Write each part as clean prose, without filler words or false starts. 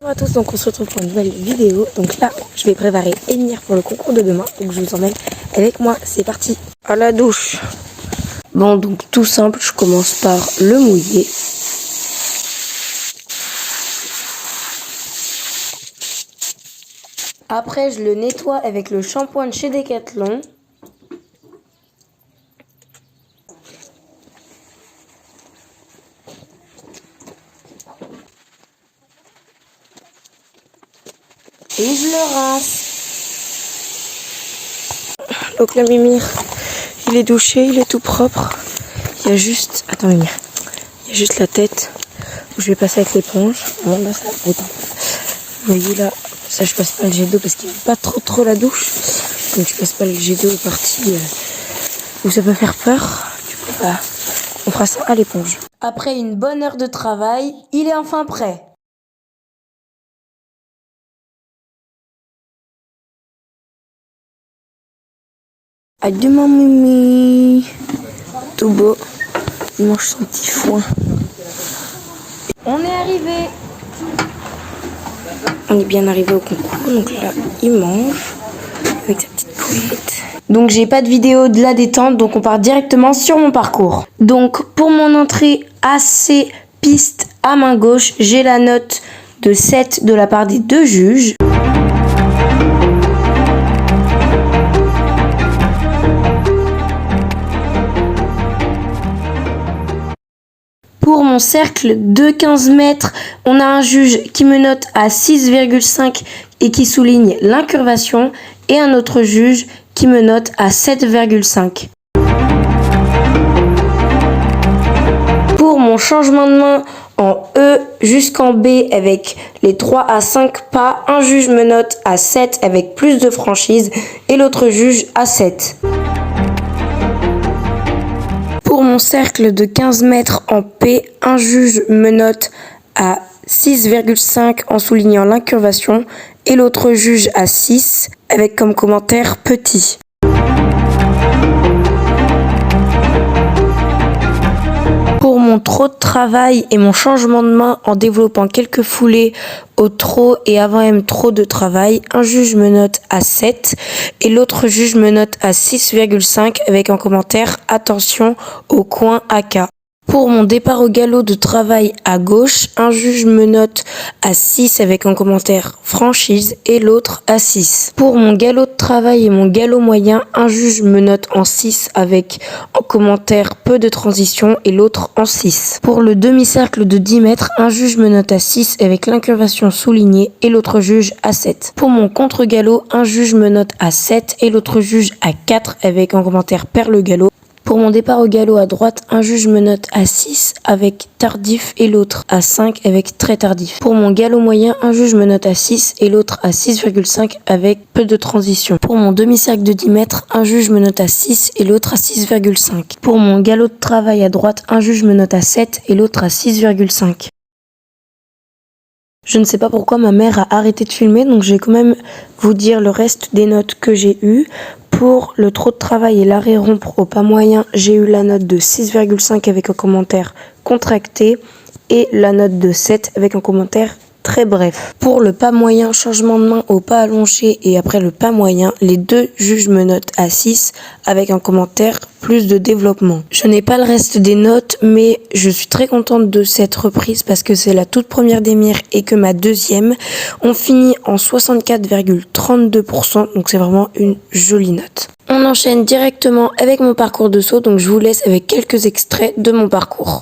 Bonjour à tous, donc on se retrouve pour une nouvelle vidéo. Donc là, je vais préparer Émir pour le concours de demain. Donc je vous emmène avec moi, c'est parti. À la douche. Bon, donc tout simple, je commence par le mouiller. Après, je le nettoie avec le shampoing de chez Decathlon. Et je le rince. Donc là, Mimir, il est douché, il est tout propre. Il y a juste... Attends, Mimir. Il y a juste la tête où je vais passer avec l'éponge. Bon, là, ça... Attends. Vous voyez là, ça je passe pas le jet d'eau parce qu'il n'y a pas trop la douche. Donc je passe pas le jet d'eau aux parties où ça peut faire peur. Du coup, bah, on fera ça à l'éponge. Après une bonne heure de travail, il est enfin prêt. À demain, Mimi. Tout beau. Il mange son petit foin. On est arrivé. On est bien arrivé au concours. Donc là, il mange avec sa petite couette. Donc j'ai pas de vidéo de la détente. Donc on part directement sur mon parcours. Donc pour mon entrée AC piste à main gauche, j'ai la note de 7 de la part des deux juges. Pour mon cercle de 15 mètres, on a un juge qui me note à 6,5 et qui souligne l'incurvation et un autre juge qui me note à 7,5. Pour mon changement de main en E jusqu'en B avec les 3 à 5 pas, un juge me note à 7 avec plus de franchise et l'autre juge à 7. Pour mon cercle de 15 mètres en P, un juge me note à 6,5 en soulignant l'incurvation et l'autre juge à 6 avec comme commentaire petit. Pour mon trot de travail et mon changement de main en développant quelques foulées au trot et avant M trot de travail, un juge me note à 7 et l'autre juge me note à 6,5 avec un commentaire attention au coin AK. Pour mon départ au galop de travail à gauche, un juge me note à 6 avec un commentaire franchise et l'autre à 6. Pour mon galop de travail et mon galop moyen, un juge me note en 6 avec en commentaire peu de transition et l'autre en 6. Pour le demi-cercle de 10 mètres, un juge me note à 6 avec l'incurvation soulignée et l'autre juge à 7. Pour mon contre-galop, un juge me note à 7 et l'autre juge à 4 avec en commentaire perle galop. Pour mon départ au galop à droite, un juge me note à 6 avec tardif et l'autre à 5 avec très tardif. Pour mon galop moyen, un juge me note à 6 et l'autre à 6,5 avec peu de transition. Pour mon demi-cercle de 10 mètres, un juge me note à 6 et l'autre à 6,5. Pour mon galop de travail à droite, un juge me note à 7 et l'autre à 6,5. Je ne sais pas pourquoi ma mère a arrêté de filmer, donc je vais quand même vous dire le reste des notes que j'ai eues. Pour le trot de travail et l'arrêt rompre au pas moyen, j'ai eu la note de 6,5 avec un commentaire contracté et la note de 7 avec un commentaire très bref. Pour le pas moyen, changement de main au pas allongé et après le pas moyen, les deux juges me notent à 6 avec un commentaire plus de développement. Je n'ai pas le reste des notes, mais je suis très contente de cette reprise parce que c'est la toute première d'Émir et que ma deuxième. On finit en 64,32%, donc c'est vraiment une jolie note. On enchaîne directement avec mon parcours de saut, donc je vous laisse avec quelques extraits de mon parcours.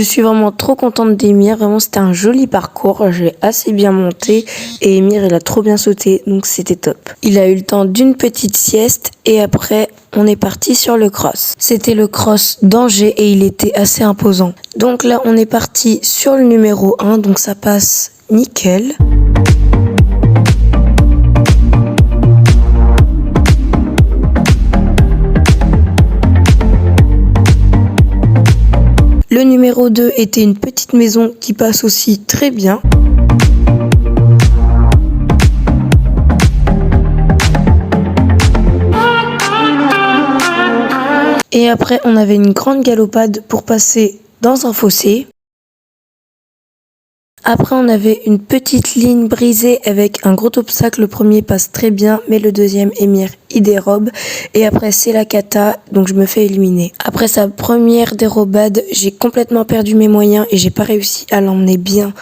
Je suis vraiment trop contente d'Emir, vraiment c'était un joli parcours, j'ai assez bien monté et Emir il a trop bien sauté donc c'était top. Il a eu le temps d'une petite sieste et après on est parti sur le cross. C'était le cross d'Angers et il était assez imposant. Donc là on est parti sur le numéro 1 donc ça passe nickel. Le numéro 2 était une petite maison qui passe aussi très bien. Et après, on avait une grande galopade pour passer dans un fossé. Après, on avait une petite ligne brisée avec un gros obstacle. Le premier passe très bien, mais le deuxième, Emir, il dérobe. Et après, c'est la cata, donc je me fais éliminer. Après sa première dérobade, j'ai complètement perdu mes moyens et j'ai pas réussi à l'emmener bien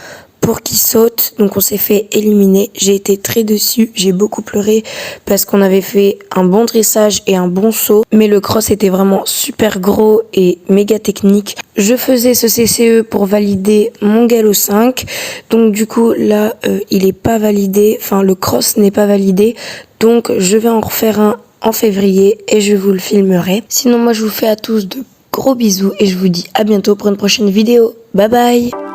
pour qu'il saute. Donc on s'est fait éliminer. J'ai été très déçue, j'ai beaucoup pleuré parce qu'on avait fait un bon dressage et un bon saut. Mais le cross était vraiment super gros et méga technique. Je faisais ce CCE pour valider mon galop 5. Donc du coup là, il est pas validé. Enfin le cross n'est pas validé. Donc je vais en refaire un en février et je vous le filmerai. Sinon moi je vous fais à tous de gros bisous et je vous dis à bientôt pour une prochaine vidéo. Bye bye!